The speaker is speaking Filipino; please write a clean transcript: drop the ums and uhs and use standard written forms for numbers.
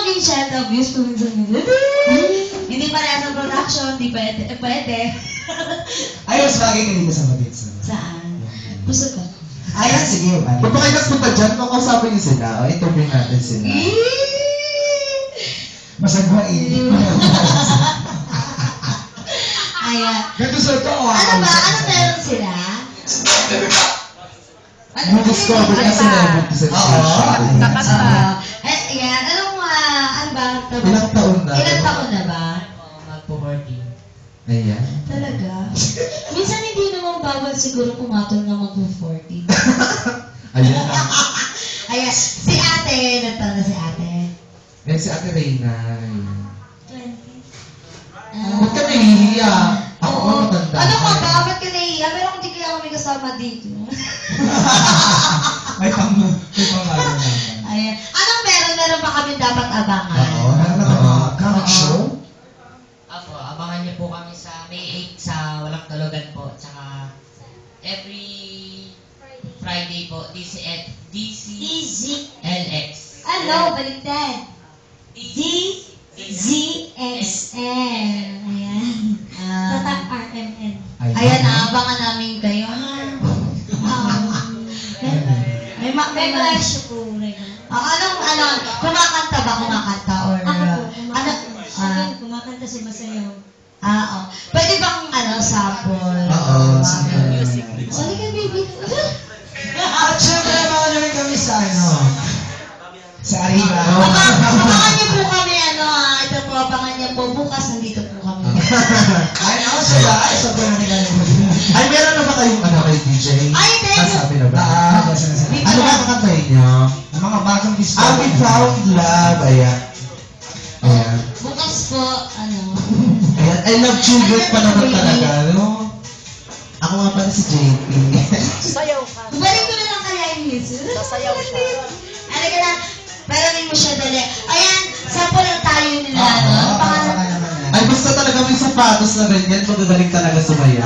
minsan, obvious, paminsan-minsan. Hindi pa rin sa production, di pwede. Ay, mas bagay ka dito sa Mabits. Saan? Gusto ka? Ayan, sige. Kung pa kayo nagpunta dyan, makausapin niyo sila. O, interview natin sila. Masagwain. Ayan. Ganito sa ito. Ano ba? Ano meron sila? Yung discover na celebrity sa social. Ayan. Anong, ano ba? Ilang taon na? Ilang taon na ba? Magpo-14. Ayan. Talaga? Minsan hindi naman bawal siguro pumatol na mag-40. Ayan na. Ayan. Si ate, nagtaon na si ate. Yan si Ate Reyna. Ayan. 20. Ba't ka nahihiya? Ako Oo. ang matanda. Ano ka ba? Ba't ka nahihiya? Pero kung di kaya kami kasama dito. May pangalan naman. Ayan. Anong meron? Meron pa kami dapat abangan? Oo. Comic show? Apo, abangan niyo po kami sa May 8 sa Walang Tulugan po. Tsaka every Friday po, DCLX. Ano? Baliktad. DZXN. Ayan. Tatak RMN. Ayan, naabangan namin kayo. May question po, Rega. Kumakanta ba? Kumakanta? Or, Ako po, ano? kumakanta si Masayaw. Pwede bang, sample? Oo. Sorry ka, baby. At syempre, abangan nyo rin kami sa sa Arriba. Abangan niyo po kami, ito po, abangan niyo po. Bukas, nandito po kami. Ay, ako sila. Ay, sobrang natin Ay, meron na ba kayong kay DJ? Ay, hindi. Nasabi na ba? Dito Ano ba na. kakantahin niyo? Ang mga bagong disco. We found love. Ayan. Ayan. Bukas po, Ayan. I love children pa naman talaga. No? Ako nga pala si JP. balik ko na lang kaya yung music. Sasayaw siya. Ano ka na? Paraling mo siya dali. Ayan, sample lang tayo nila. Ano? Pangalan? Ay, basta talaga may sapatos na ganyan. Magagaling talaga sumaya.